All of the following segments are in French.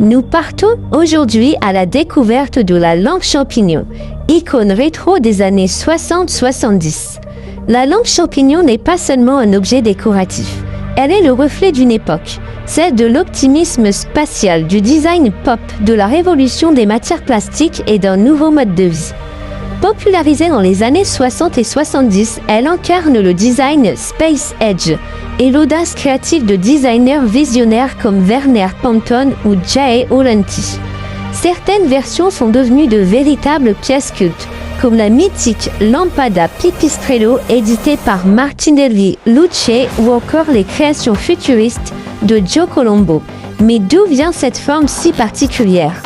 Nous partons aujourd'hui à la découverte de la lampe champignon, icône rétro des années 60-70. La lampe champignon n'est pas seulement un objet décoratif, elle est le reflet d'une époque, celle de l'optimisme spatial, du design pop, de la révolution des matières plastiques et d'un nouveau mode de vie. Popularisée dans les années 60 et 70, elle incarne le design Space Edge et l'audace créative de designers visionnaires comme Werner Panton ou Jay Olenty. Certaines versions sont devenues de véritables pièces cultes, comme la mythique Lampada Pipistrello éditée par Martinelli Luce ou encore les créations futuristes de Joe Colombo. Mais d'où vient cette forme si particulière ?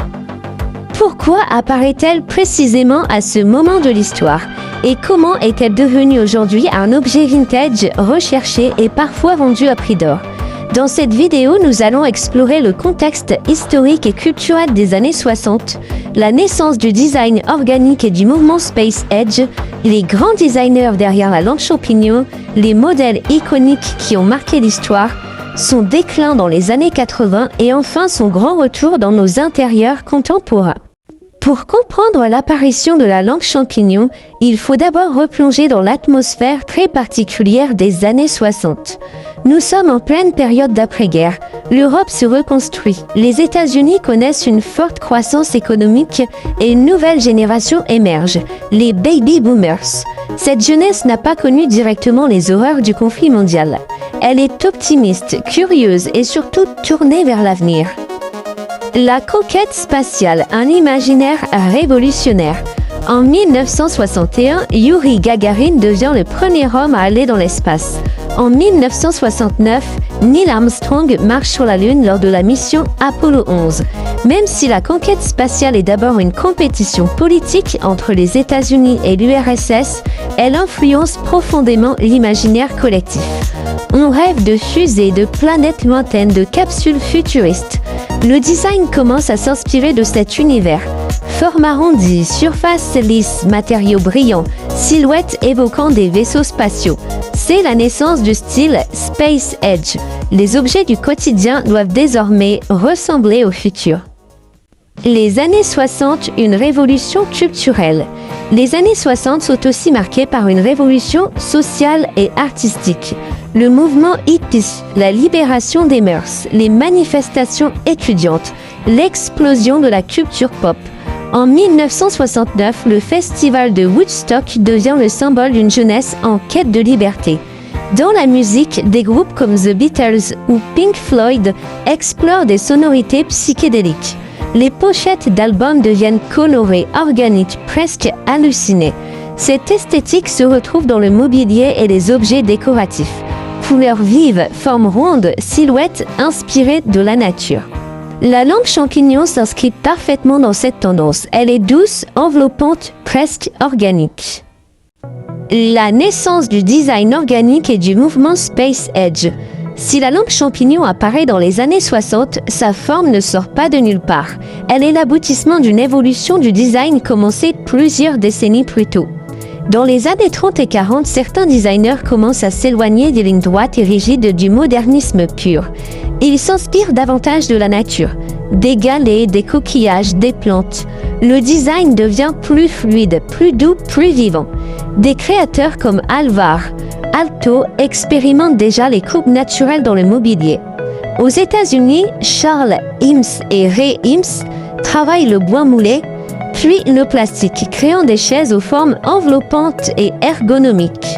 Pourquoi apparaît-elle précisément à ce moment de l'histoire ? Et comment est-elle devenue aujourd'hui un objet vintage recherché et parfois vendu à prix d'or ? Dans cette vidéo, nous allons explorer le contexte historique et culturel des années 60, la naissance du design organique et du mouvement Space Edge, les grands designers derrière la lampe champignon, les modèles iconiques qui ont marqué l'histoire, son déclin dans les années 80 et enfin son grand retour dans nos intérieurs contemporains. Pour comprendre l'apparition de la lampe champignon, il faut d'abord replonger dans l'atmosphère très particulière des années 60. Nous sommes en pleine période d'après-guerre. L'Europe se reconstruit. Les États-Unis connaissent une forte croissance économique et une nouvelle génération émerge, les baby boomers. Cette jeunesse n'a pas connu directement les horreurs du conflit mondial. Elle est optimiste, curieuse et surtout tournée vers l'avenir. La conquête spatiale, un imaginaire révolutionnaire. En 1961, Yuri Gagarin devient le premier homme à aller dans l'espace. En 1969, Neil Armstrong marche sur la Lune lors de la mission Apollo 11. Même si la conquête spatiale est d'abord une compétition politique entre les États-Unis et l'URSS, elle influence profondément l'imaginaire collectif. On rêve de fusées, de planètes lointaines, de capsules futuristes. Le design commence à s'inspirer de cet univers. Forme arrondie, surface lisse, matériaux brillants, silhouettes évoquant des vaisseaux spatiaux. C'est la naissance du style Space Edge. Les objets du quotidien doivent désormais ressembler au futur. Les années 60, une révolution culturelle. Les années 60 sont aussi marquées par une révolution sociale et artistique. Le mouvement hippie, la libération des mœurs, les manifestations étudiantes, l'explosion de la culture pop. En 1969, le festival de Woodstock devient le symbole d'une jeunesse en quête de liberté. Dans la musique, des groupes comme The Beatles ou Pink Floyd explorent des sonorités psychédéliques. Les pochettes d'albums deviennent colorées, organiques, presque hallucinées. Cette esthétique se retrouve dans le mobilier et les objets décoratifs. Couleurs vives, formes rondes, silhouettes inspirées de la nature. La lampe champignon s'inscrit parfaitement dans cette tendance. Elle est douce, enveloppante, presque organique. La naissance du design organique et du mouvement Space Edge. Si la lampe champignon apparaît dans les années 60, sa forme ne sort pas de nulle part. Elle est l'aboutissement d'une évolution du design commencée plusieurs décennies plus tôt. Dans les années 30 et 40, certains designers commencent à s'éloigner des lignes droites et rigides du modernisme pur. Ils s'inspirent davantage de la nature, des galets, des coquillages, des plantes. Le design devient plus fluide, plus doux, plus vivant. Des créateurs comme Alvar Aalto expérimentent déjà les coupes naturelles dans le mobilier. Aux États-Unis, Charles Eames et Ray Eames travaillent le bois moulé, puis le plastique, créant des chaises aux formes enveloppantes et ergonomiques.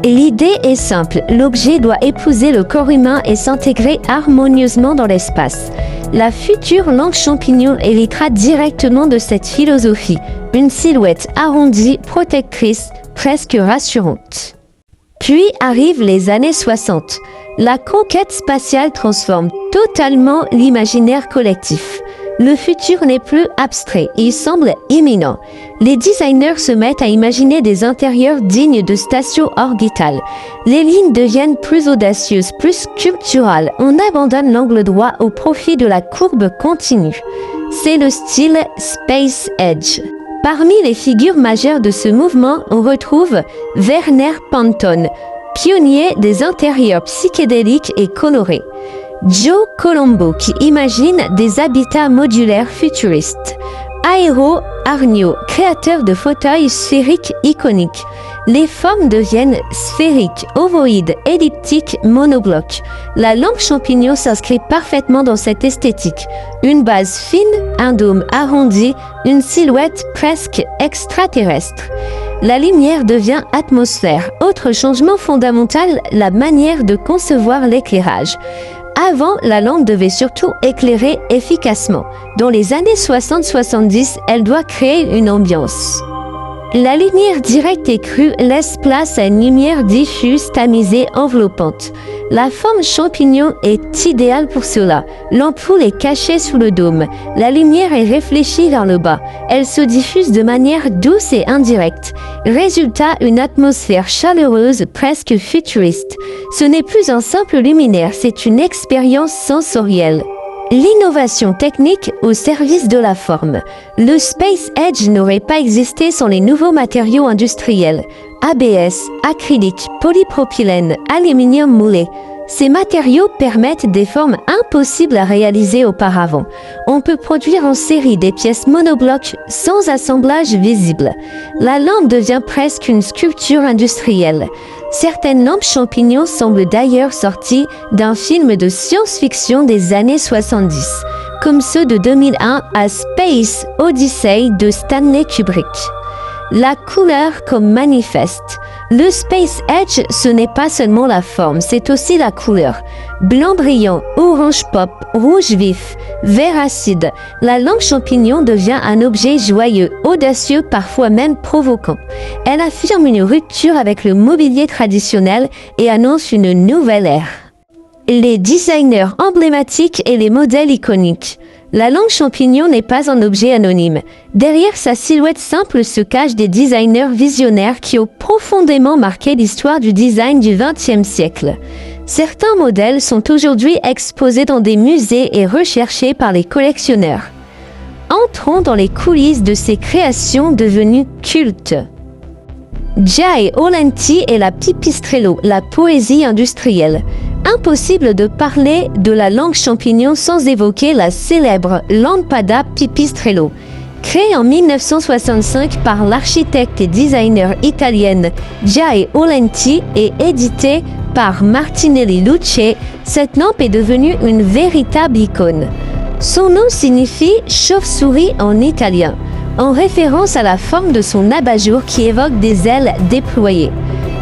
L'idée est simple, l'objet doit épouser le corps humain et s'intégrer harmonieusement dans l'espace. La future lampe champignon héritera directement de cette philosophie, une silhouette arrondie, protectrice, presque rassurante. Puis arrivent les années 60. La conquête spatiale transforme totalement l'imaginaire collectif. Le futur n'est plus abstrait, il semble imminent. Les designers se mettent à imaginer des intérieurs dignes de stations orbitales. Les lignes deviennent plus audacieuses, plus sculpturales. On abandonne l'angle droit au profit de la courbe continue. C'est le style Space Edge. Parmi les figures majeures de ce mouvement, on retrouve Werner Panton, pionnier des intérieurs psychédéliques et colorés. Joe Colombo qui imagine des habitats modulaires futuristes. Aero Arnio, créateur de fauteuils sphériques iconiques. Les formes deviennent sphériques, ovoïdes, elliptiques, monoblocs. La lampe champignon s'inscrit parfaitement dans cette esthétique. Une base fine, un dôme arrondi, une silhouette presque extraterrestre. La lumière devient atmosphère. Autre changement fondamental, la manière de concevoir l'éclairage. Avant, la lampe devait surtout éclairer efficacement. Dans les années 60-70, elle doit créer une ambiance. La lumière directe et crue laisse place à une lumière diffuse, tamisée, enveloppante. La forme champignon est idéale pour cela. L'ampoule est cachée sous le dôme. La lumière est réfléchie vers le bas. Elle se diffuse de manière douce et indirecte. Résultat, une atmosphère chaleureuse, presque futuriste. Ce n'est plus un simple luminaire, c'est une expérience sensorielle. L'innovation technique au service de la forme. Le Space Edge n'aurait pas existé sans les nouveaux matériaux industriels. ABS, acrylique, polypropylène, aluminium moulé. Ces matériaux permettent des formes impossibles à réaliser auparavant. On peut produire en série des pièces monoblocs sans assemblage visible. La lampe devient presque une sculpture industrielle. Certaines lampes champignons semblent d'ailleurs sorties d'un film de science-fiction des années 70, comme ceux de 2001 à Space Odyssey de Stanley Kubrick. La couleur comme manifeste. Le Space Edge, ce n'est pas seulement la forme, c'est aussi la couleur. Blanc brillant, orange pop, rouge vif, vert acide. La lampe champignon devient un objet joyeux, audacieux, parfois même provoquant. Elle affirme une rupture avec le mobilier traditionnel et annonce une nouvelle ère. Les designers emblématiques et les modèles iconiques. La lampe champignon n'est pas un objet anonyme. Derrière sa silhouette simple se cachent des designers visionnaires qui ont profondément marqué l'histoire du design du XXe siècle. Certains modèles sont aujourd'hui exposés dans des musées et recherchés par les collectionneurs. Entrons dans les coulisses de ces créations devenues cultes. Jay Olenty et la pipistrello, la poésie industrielle. Impossible de parler de la lampe champignon sans évoquer la célèbre Lampada Pipistrello. Créée en 1965 par l'architecte et designer italienne Jay Olenty et éditée par Martinelli Luce, cette lampe est devenue une véritable icône. Son nom signifie « chauve-souris » en italien, en référence à la forme de son abat-jour qui évoque des ailes déployées.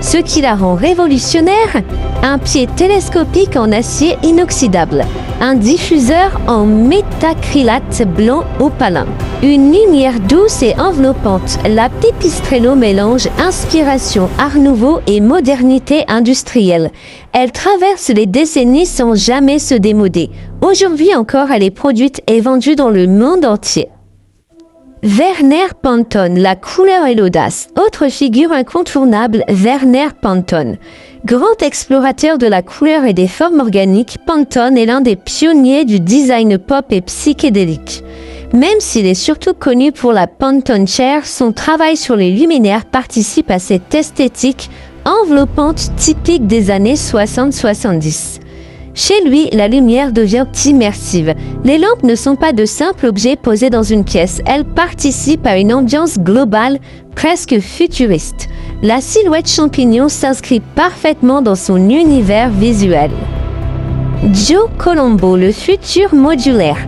Ce qui la rend révolutionnaire, un pied télescopique en acier inoxydable, un diffuseur en métacrylate blanc opalin, une lumière douce et enveloppante. La Pipistrello mélange inspiration Art Nouveau et modernité industrielle. Elle traverse les décennies sans jamais se démoder. Aujourd'hui encore, elle est produite et vendue dans le monde entier. Werner Pantone, la couleur et l'audace. Autre figure incontournable, Werner Pantone. Grand explorateur de la couleur et des formes organiques, Pantone est l'un des pionniers du design pop et psychédélique. Même s'il est surtout connu pour la Pantone Chair, son travail sur les luminaires participe à cette esthétique enveloppante typique des années 60-70. Chez lui, la lumière devient immersive. Les lampes ne sont pas de simples objets posés dans une pièce, elles participent à une ambiance globale, presque futuriste. La silhouette champignon s'inscrit parfaitement dans son univers visuel. Joe Colombo, le futur modulaire.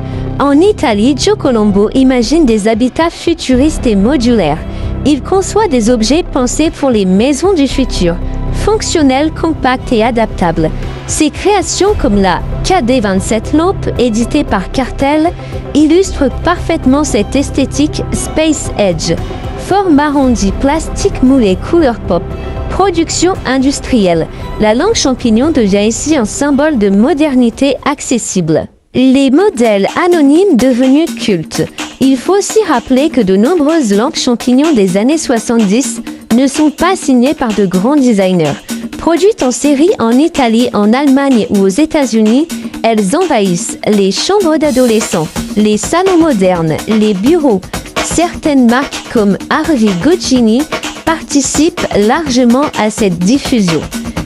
En Italie, Joe Colombo imagine des habitats futuristes et modulaires. Il conçoit des objets pensés pour les maisons du futur, fonctionnels, compacts et adaptables. Ses créations comme la KD27 lampe, éditée par Cartel, illustrent parfaitement cette esthétique Space Edge. Forme arrondie, plastique moulé, couleur pop, production industrielle. La lampe champignon devient ici un symbole de modernité accessible. Les modèles anonymes devenus cultes. Il faut aussi rappeler que de nombreuses lampes champignons des années 70 ne sont pas signées par de grands designers. Produites en série en Italie, en Allemagne ou aux États-Unis, elles envahissent les chambres d'adolescents, les salons modernes, les bureaux. Certaines marques comme Harvey Guccini participent largement à cette diffusion.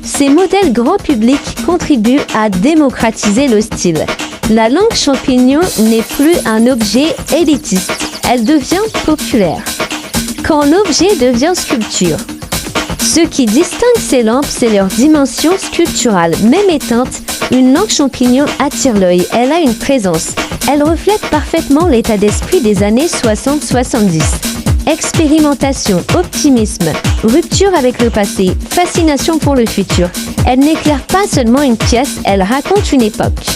Ces modèles grand public contribuent à démocratiser le style. La langue champignon n'est plus un objet élitiste, elle devient populaire. Quand l'objet devient sculpture. Ce qui distingue ces lampes, c'est leur dimension sculpturale. Même éteinte, une lampe champignon attire l'œil, elle a une présence. Elle reflète parfaitement l'état d'esprit des années 60-70. Expérimentation, optimisme, rupture avec le passé, fascination pour le futur. Elle n'éclaire pas seulement une pièce, elle raconte une époque.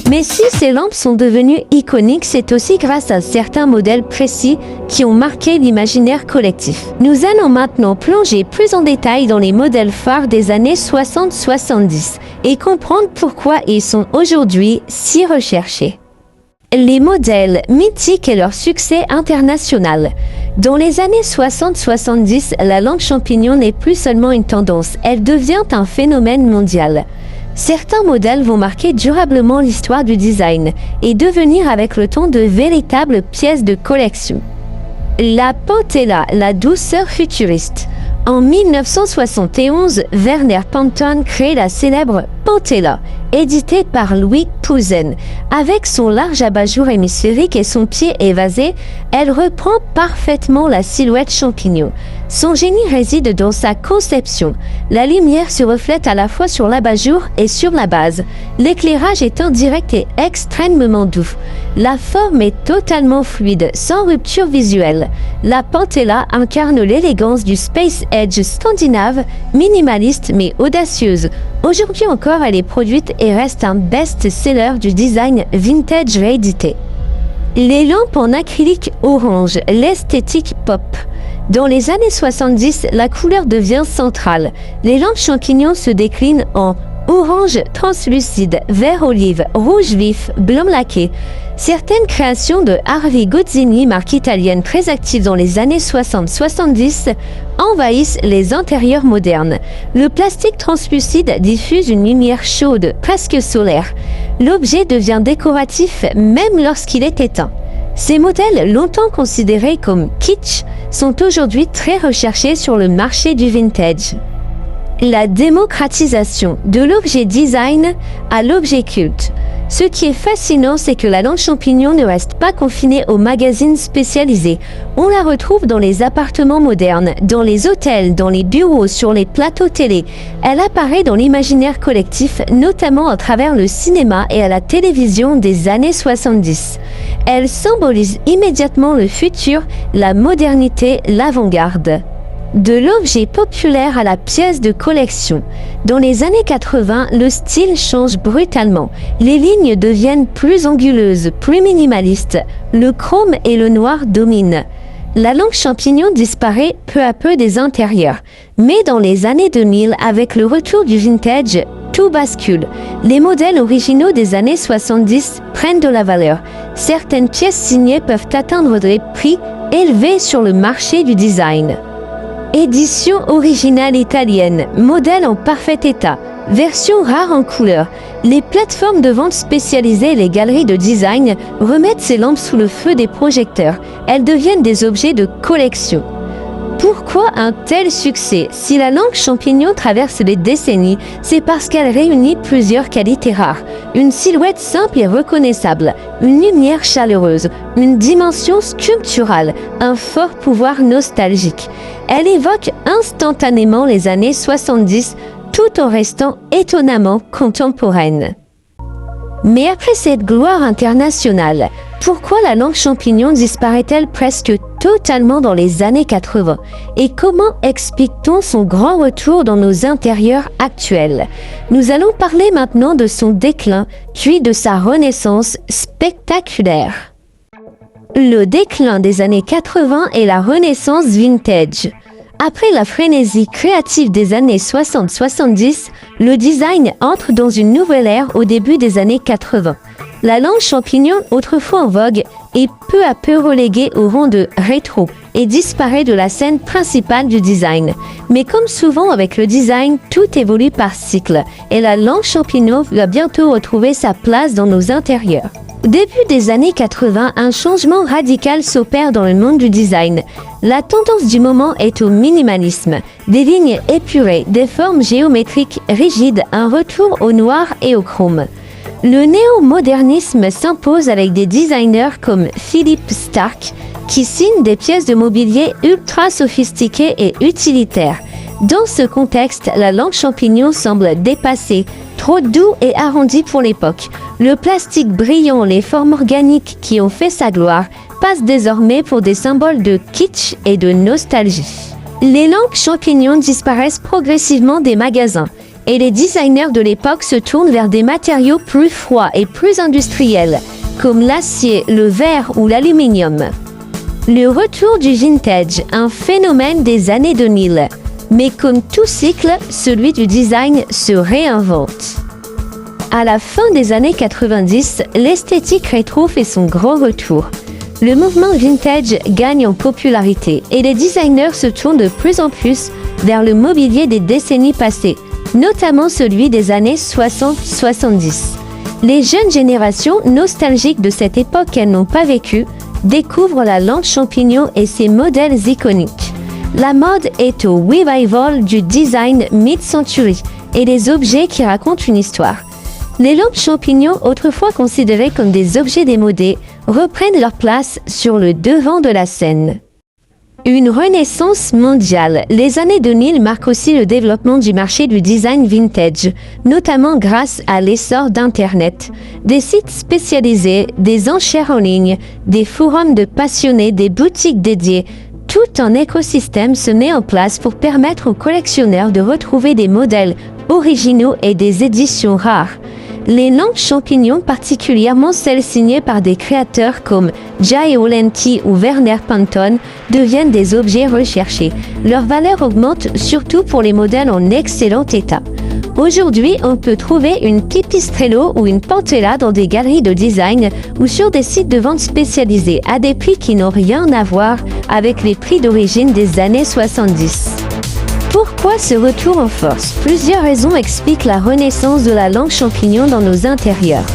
Mais si ces lampes sont devenues iconiques, c'est aussi grâce à certains modèles précis qui ont marqué l'imaginaire collectif. Nous allons maintenant plonger plus en détail dans les modèles phares des années 60-70 et comprendre pourquoi ils sont aujourd'hui si recherchés. Les modèles mythiques et leur succès international. Dans les années 60-70, la lampe champignon n'est plus seulement une tendance, elle devient un phénomène mondial. Certains modèles vont marquer durablement l'histoire du design et devenir avec le temps de véritables pièces de collection. La Pantella, la douceur futuriste. En 1971, Werner Panton crée la célèbre Pantella, éditée par Louis Pouzin. Avec son large abat-jour hémisphérique et son pied évasé, elle reprend parfaitement la silhouette champignon. Son génie réside dans sa conception. La lumière se reflète à la fois sur l'abat-jour et sur la base. L'éclairage est indirect et extrêmement doux. La forme est totalement fluide, sans rupture visuelle. La Pantella incarne l'élégance du Space Age scandinave, minimaliste mais audacieuse. Aujourd'hui encore, elle est produite et reste un best-seller du design vintage réédité. Les lampes en acrylique orange, l'esthétique pop. Dans les années 70, la couleur devient centrale. Les lampes champignons se déclinent en orange translucide, vert olive, rouge vif, blanc laqué. Certaines créations de Harvey Gozzini, marque italienne très active dans les années 60-70, envahissent les intérieurs modernes. Le plastique translucide diffuse une lumière chaude, presque solaire. L'objet devient décoratif même lorsqu'il est éteint. Ces modèles, longtemps considérés comme kitsch, sont aujourd'hui très recherchés sur le marché du vintage. La démocratisation de l'objet design à l'objet culte. Ce qui est fascinant, c'est que la lampe champignon ne reste pas confinée aux magazines spécialisés. On la retrouve dans les appartements modernes, dans les hôtels, dans les bureaux, sur les plateaux télé. Elle apparaît dans l'imaginaire collectif, notamment à travers le cinéma et à la télévision des années 70. Elle symbolise immédiatement le futur, la modernité, l'avant-garde. De l'objet populaire à la pièce de collection. Dans les années 80, le style change brutalement. Les lignes deviennent plus anguleuses, plus minimalistes. Le chrome et le noir dominent. La lampe champignon disparaît peu à peu des intérieurs. Mais dans les années 2000, avec le retour du vintage, tout bascule. Les modèles originaux des années 70 prennent de la valeur. Certaines pièces signées peuvent atteindre des prix élevés sur le marché du design. Édition originale italienne, modèle en parfait état, version rare en couleur. Les plateformes de vente spécialisées et les galeries de design remettent ces lampes sous le feu des projecteurs. Elles deviennent des objets de collection. Pourquoi un tel succès? Si la lampe champignon traverse les décennies, c'est parce qu'elle réunit plusieurs qualités rares. Une silhouette simple et reconnaissable, une lumière chaleureuse, une dimension sculpturale, un fort pouvoir nostalgique. Elle évoque instantanément les années 70 tout en restant étonnamment contemporaine. Mais après cette gloire internationale, pourquoi la lampe champignon disparaît-elle presque totalement dans les années 80? Et comment explique-t-on son grand retour dans nos intérieurs actuels? Nous allons parler maintenant de son déclin, puis de sa renaissance spectaculaire. Le déclin des années 80 et la renaissance vintage. Après la frénésie créative des années 60-70, le design entre dans une nouvelle ère au début des années 80. La lampe champignon, autrefois en vogue, est peu à peu reléguée au rang de rétro et disparaît de la scène principale du design. Mais comme souvent avec le design, tout évolue par cycle et la lampe champignon va bientôt retrouver sa place dans nos intérieurs. Au début des années 80, un changement radical s'opère dans le monde du design. La tendance du moment est au minimalisme. Des lignes épurées, des formes géométriques rigides, un retour au noir et au chrome. Le néo-modernisme s'impose avec des designers comme Philippe Starck, qui signent des pièces de mobilier ultra sophistiquées et utilitaires. Dans ce contexte, la langue champignon semble dépassée, trop doux et arrondi pour l'époque. Le plastique brillant, les formes organiques qui ont fait sa gloire, passent désormais pour des symboles de kitsch et de nostalgie. Les langues champignons disparaissent progressivement des magasins, et les designers de l'époque se tournent vers des matériaux plus froids et plus industriels, comme l'acier, le verre ou l'aluminium. Le retour du vintage, un phénomène des années 2000. Mais comme tout cycle, celui du design se réinvente. À la fin des années 90, l'esthétique rétro fait son grand retour. Le mouvement vintage gagne en popularité et les designers se tournent de plus en plus vers le mobilier des décennies passées, notamment celui des années 60-70. Les jeunes générations, nostalgiques de cette époque qu'elles n'ont pas vécue, découvrent la langue champignon et ses modèles iconiques. La mode est au revival du design mid-century et les objets qui racontent une histoire. Les lampes champignons, autrefois considérées comme des objets démodés, reprennent leur place sur le devant de la scène. Une renaissance mondiale. Les années 2000 marquent aussi le développement du marché du design vintage, notamment grâce à l'essor d'Internet. Des sites spécialisés, des enchères en ligne, des forums de passionnés, des boutiques dédiées. Tout un écosystème se met en place pour permettre aux collectionneurs de retrouver des modèles originaux et des éditions rares. Les lampes champignons, particulièrement celles signées par des créateurs comme Jay Olenki ou Werner Panton, deviennent des objets recherchés. Leur valeur augmente surtout pour les modèles en excellent état. Aujourd'hui, on peut trouver une Pipistrello ou une Pantella dans des galeries de design ou sur des sites de vente spécialisés à des prix qui n'ont rien à voir avec les prix d'origine des années 70. Pourquoi ce retour en force? Plusieurs raisons expliquent la renaissance de la langue champignon dans nos intérieurs.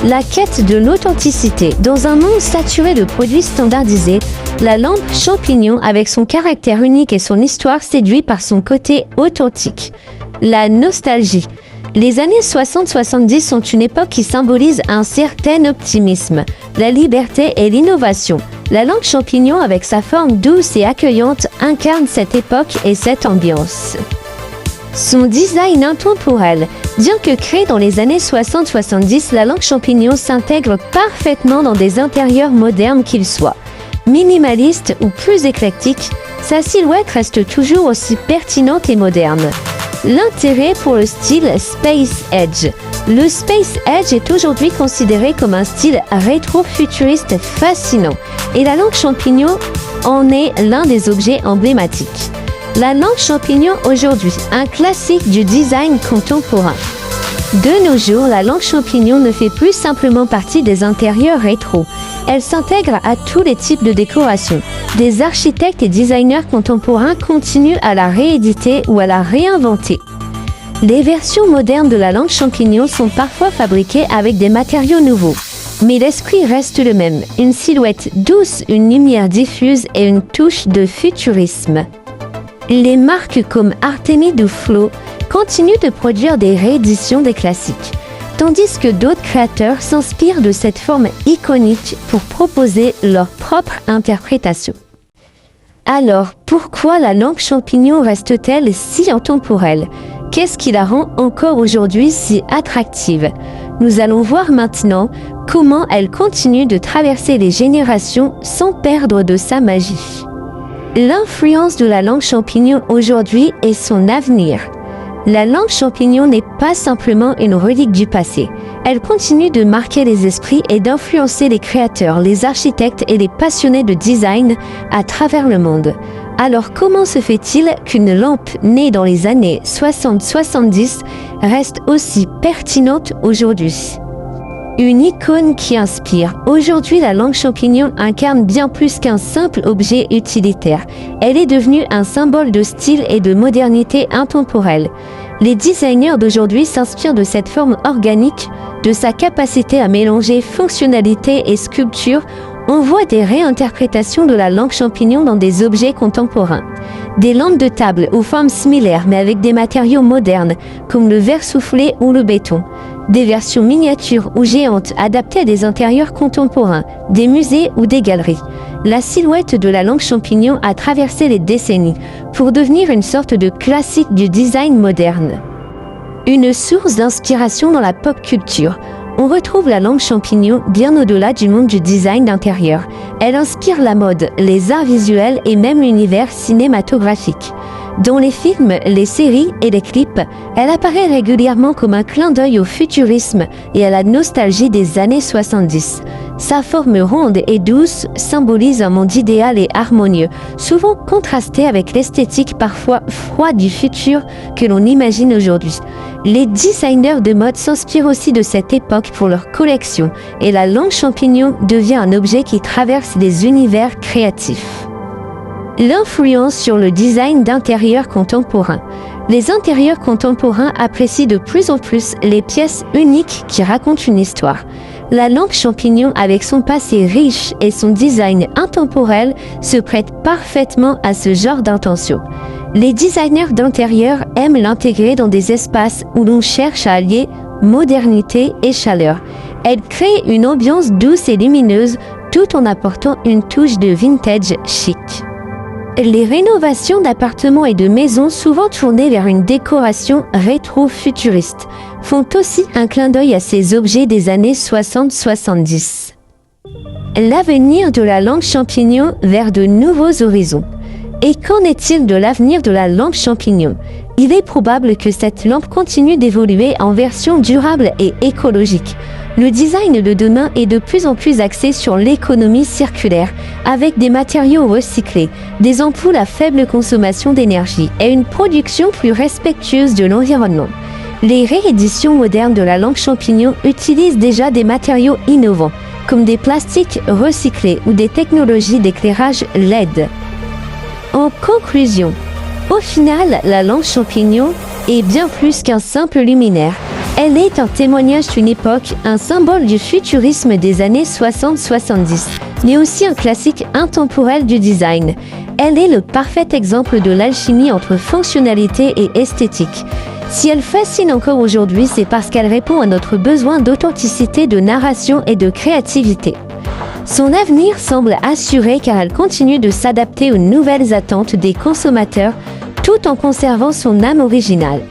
La quête de l'authenticité. Dans un monde saturé de produits standardisés, la lampe champignon, avec son caractère unique et son histoire, séduit par son côté authentique. La nostalgie. Les années 60-70 sont une époque qui symbolise un certain optimisme, la liberté et l'innovation. La langue champignon, avec sa forme douce et accueillante, incarne cette époque et cette ambiance. Son design intemporel. Bien que créée dans les années 60-70, la langue champignon s'intègre parfaitement dans des intérieurs modernes qu'ils soient. Minimaliste ou plus éclectique, sa silhouette reste toujours aussi pertinente et moderne. L'intérêt pour le style Space Edge. Le Space Edge est aujourd'hui considéré comme un style rétro-futuriste fascinant et la langue champignon en est l'un des objets emblématiques. La langue champignon aujourd'hui, un classique du design contemporain. De nos jours, la langue champignon ne fait plus simplement partie des intérieurs rétro. Elle s'intègre à tous les types de décoration. Des architectes et designers contemporains continuent à la rééditer ou à la réinventer. Les versions modernes de la langue champignon sont parfois fabriquées avec des matériaux nouveaux. Mais l'esprit reste le même, une silhouette douce, une lumière diffuse et une touche de futurisme. Les marques comme Artemide ou Flo continuent de produire des rééditions des classiques, tandis que d'autres créateurs s'inspirent de cette forme iconique pour proposer leur propre interprétation. Alors, pourquoi la langue champignon reste-t-elle si intemporelle? Qu'est-ce qui la rend encore aujourd'hui si attractive? Nous allons voir maintenant comment elle continue de traverser les générations sans perdre de sa magie. L'influence de la langue champignon aujourd'hui et son avenir. La langue champignon n'est pas simplement une relique du passé. Elle continue de marquer les esprits et d'influencer les créateurs, les architectes et les passionnés de design à travers le monde. Alors comment se fait-il qu'une lampe née dans les années 60-70 reste aussi pertinente aujourd'hui? Une icône qui inspire. Aujourd'hui, la langue champignon incarne bien plus qu'un simple objet utilitaire. Elle est devenue un symbole de style et de modernité intemporelle. Les designers d'aujourd'hui s'inspirent de cette forme organique, de sa capacité à mélanger fonctionnalité et sculpture. On voit des réinterprétations de la lampe champignon dans des objets contemporains. Des lampes de table aux formes similaires mais avec des matériaux modernes, comme le verre soufflé ou le béton. Des versions miniatures ou géantes adaptées à des intérieurs contemporains, des musées ou des galeries. La silhouette de la lampe champignon a traversé les décennies pour devenir une sorte de classique du design moderne. Une source d'inspiration dans la pop culture. On retrouve la lampe champignon bien au-delà du monde du design d'intérieur. Elle inspire la mode, les arts visuels et même l'univers cinématographique. Dans les films, les séries et les clips, elle apparaît régulièrement comme un clin d'œil au futurisme et à la nostalgie des années 70. Sa forme ronde et douce symbolise un monde idéal et harmonieux, souvent contrasté avec l'esthétique parfois froide du futur que l'on imagine aujourd'hui. Les designers de mode s'inspirent aussi de cette époque pour leur collection et la lampe champignon devient un objet qui traverse des univers créatifs. L'influence sur le design d'intérieur contemporain. Les intérieurs contemporains apprécient de plus en plus les pièces uniques qui racontent une histoire. La lampe champignon, avec son passé riche et son design intemporel, se prête parfaitement à ce genre d'intention. Les designers d'intérieur aiment l'intégrer dans des espaces où l'on cherche à allier modernité et chaleur. Elle crée une ambiance douce et lumineuse tout en apportant une touche de vintage chic. Les rénovations d'appartements et de maisons, souvent tournées vers une décoration rétro-futuriste, font aussi un clin d'œil à ces objets des années 60-70. L'avenir de la lampe champignon vers de nouveaux horizons. Et qu'en est-il de l'avenir de la lampe champignon? Il est probable que cette lampe continue d'évoluer en version durable et écologique. Le design de demain est de plus en plus axé sur l'économie circulaire, avec des matériaux recyclés, des ampoules à faible consommation d'énergie et une production plus respectueuse de l'environnement. Les rééditions modernes de la lampe champignon utilisent déjà des matériaux innovants, comme des plastiques recyclés ou des technologies d'éclairage LED. En conclusion, au final, la lampe champignon est bien plus qu'un simple luminaire. Elle est un témoignage d'une époque, un symbole du futurisme des années 60-70, mais aussi un classique intemporel du design. Elle est le parfait exemple de l'alchimie entre fonctionnalité et esthétique. Si elle fascine encore aujourd'hui, c'est parce qu'elle répond à notre besoin d'authenticité, de narration et de créativité. Son avenir semble assuré car elle continue de s'adapter aux nouvelles attentes des consommateurs tout en conservant son âme originale.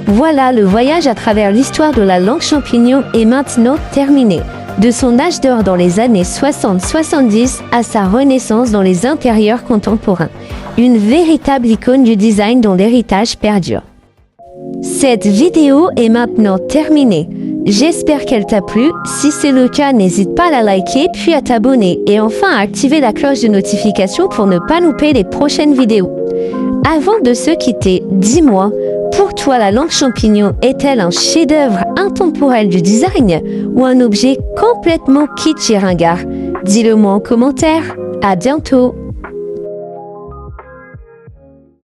Voilà, le voyage à travers l'histoire de la lampe champignon est maintenant terminé. De son âge d'or dans les années 60-70 à sa renaissance dans les intérieurs contemporains. Une véritable icône du design dont l'héritage perdure. Cette vidéo est maintenant terminée. J'espère qu'elle t'a plu. Si c'est le cas, n'hésite pas à la liker puis à t'abonner et enfin à activer la cloche de notification pour ne pas louper les prochaines vidéos. Avant de se quitter, dis-moi, pour toi la lampe champignon est-elle un chef-d'œuvre intemporel du design ou un objet complètement kitsch et ringard? Dis-le moi en commentaire. À bientôt.